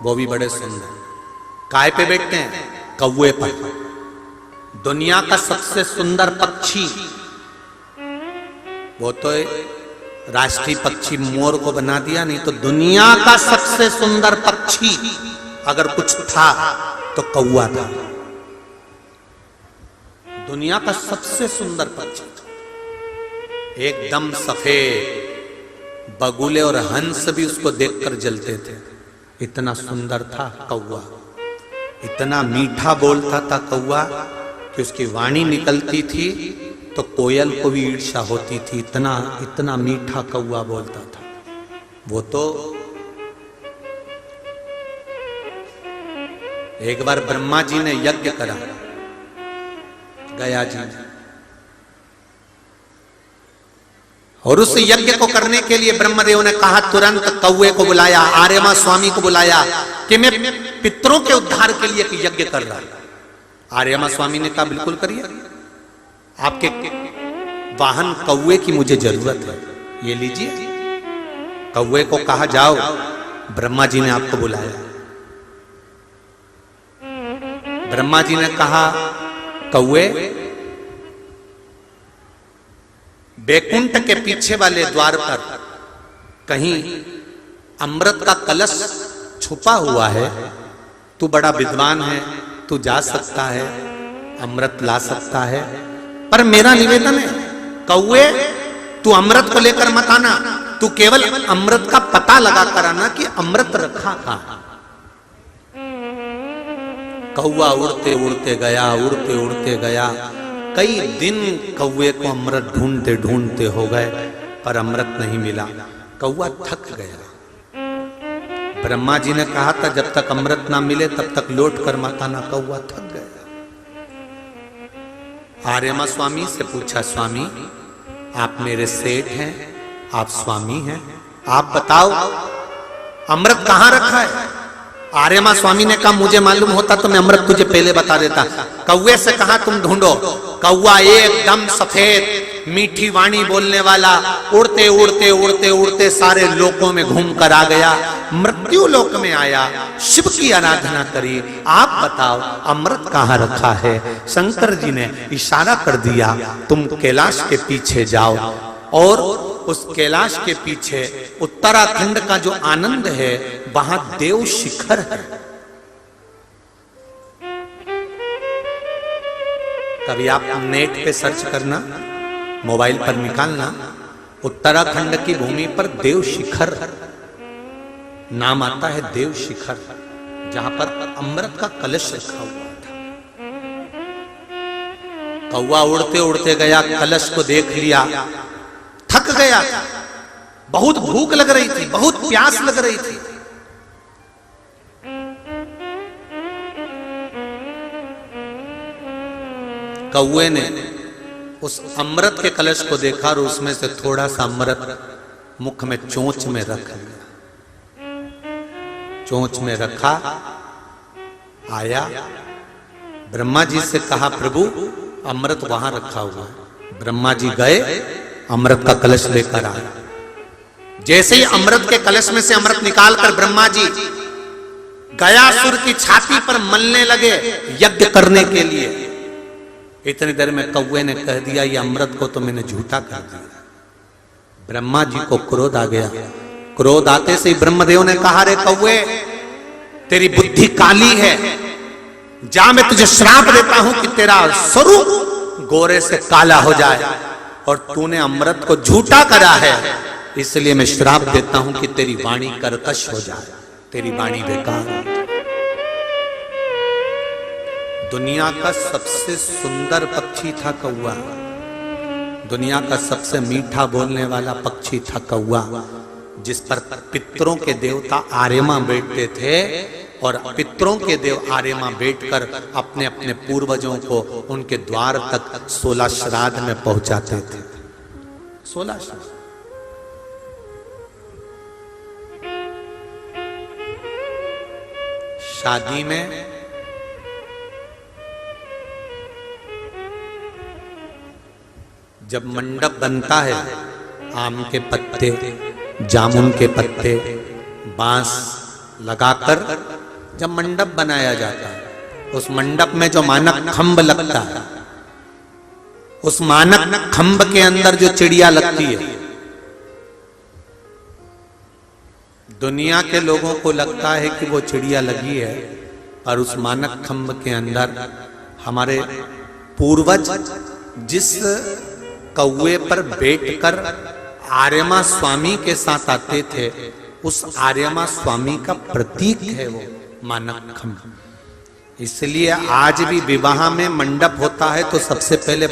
वो भी बड़े सुंदर। काय पे बैठते हैं? कौवे पर। दुनिया का सबसे सुंदर पक्षी, वो तो राष्ट्रीय पक्षी मोर को बना दिया, नहीं तो दुनिया का सबसे सुंदर पक्षी अगर कुछ था तो कौवा था। दुनिया का सबसे सुंदर पक्षी, एकदम सफेद, बगुले और हंस भी उसको देखकर जलते थे, इतना सुंदर था कौवा। इतना मीठा बोलता था कौवा कि उसकी वाणी निकलती थी तो कोयल को भी ईर्ष्या होती थी, इतना इतना मीठा कौवा बोलता था वो। तो एक बार ब्रह्मा जी ने यज्ञ करा, गया जी, और उस यज्ञ को करने के लिए ब्रह्मदेव ने कहा, तुरंत कौवे को बुलाया, आर्यमा स्वामी को बुलाया कि मैं पितरों के उद्धार के लिए यज्ञ कर रहा हूं। आर्यमा स्वामी ने कहा, बिल्कुल करिए, आपके वाहन कौवे की मुझे जरूरत है, ये लीजिए। कौवे को कहा, जाओ, ब्रह्मा जी ने आपको बुलाया। ब्रह्मा जी ने कहा, कौवे, बैकुंठ के पीछे वाले द्वार पर कहीं अमृत का कलश छुपा हुआ है, तू बड़ा विद्वान है, तू जा सकता है, अमृत ला सकता है, पर मेरा निवेदन है कौवे, तू अमृत को लेकर मत आना, तू केवल अमृत का पता लगा कर आना कि अमृत रखा कहां। कौवा उड़ते उड़ते गया, उड़ते उड़ते गया, कई दिन कौवे को अमृत ढूंढते ढूंढते हो गए, पर अमृत नहीं मिला। कौवा थक गया। ब्रह्मा जी ने कहा था, जब तक अमृत ना मिले तब तक लौट कर मत आना। कौवा थक गया। आर्यमा स्वामी से पूछा, स्वामी आप मेरे सेठ हैं, आप स्वामी हैं, आप बताओ अमृत कहां रखा है। आर्यमा स्वामी ने कहा, मुझे मालूम होता तो मैं अमृत तुझे पहले बता देता। कौवे से कहा, तुम ढूंढो। कौवा एकदम सफेद, मीठी वाणी बोलने वाला, उड़ते उड़ते उड़ते उड़ते सारे लोकों में घूम कर आ गया। मृत्यु लोक में आया, शिव की आराधना करी, आप बताओ अमृत कहां रखा है। शंकर जी ने इशारा कर दिया, तुम कैलाश के पीछे जाओ, और उस कैलाश के पीछे उत्तराखंड का जो आनंद है, वहां देव शिखर है। कभी आप नेट पे सर्च करना, मोबाइल पर निकालना, उत्तराखंड की भूमि पर देव शिखर नाम आता है, देव शिखर, जहां पर अमृत का कलश रखा हुआ था। कौवा उड़ते उड़ते गया, कलश को देख लिया, थक गया, बहुत भूख लग रही थी, बहुत प्यास लग रही थी। कौवे ने उस अमृत के कलश को देखा और उसमें से थोड़ा सा अमृत मुख में चोंच में रख लिया। चोंच में रखा, आया, ब्रह्मा जी से कहा, प्रभु अमृत वहां रखा हुआ है। ब्रह्मा जी गए, अमृत का कलश लेकर आए। जैसे ही अमृत के कलश में से अमृत निकालकर ब्रह्मा जी गयासुर की छाती पर मलने लगे यज्ञ करने के लिए। इतनी देर में कौवे ने कह दिया, ये अमृत को तो मैंने झूठा कर दिया। ब्रह्मा जी को क्रोध आ गया। क्रोध आते से ब्रह्मदेव ने कहा, रे कौवे, तेरी बुद्धि काली है, जा मैं तुझे श्राप देता हूं कि तेरा स्वरूप गोरे से काला हो जाए, और तूने अमृत को झूठा करा है, इसलिए मैं श्राप देता हूं कि तेरी वाणी कर्कश हो जाए, तेरी वाणी बेकार हो जाए। दुनिया का सबसे सुंदर पक्षी था कौवा, दुनिया का सबसे मीठा बोलने वाला पक्षी था कौवा, जिस पर पितरों के देवता आर्यमा बैठते थे, और पितरों के देव आर्यमा बैठकर अपने अपने पूर्वजों को उनके द्वार तक 16 श्राद्ध में पहुंचाते थे। 16 श्राद्ध। शादी में जब मंडप बनता है, आम के पत्ते, जामुन के पत्ते, बांस लगाकर जब मंडप बनाया जाता है, उस मंडप में जो मानक खंभ लगता है, उस मानक खंभ के अंदर जो चिड़िया लगती है, दुनिया के लोगों को लगता है कि वो चिड़िया लगी है, पर उस मानक खंभ के अंदर हमारे पूर्वज जिस कौवे पर बैठकर आर्यमा स्वामी के साथ आते थे, उस आर्यमा स्वामी का प्रतीक है वो मानक खंभ। इसलिए आज भी विवाह में मंडप होता है तो सबसे पहले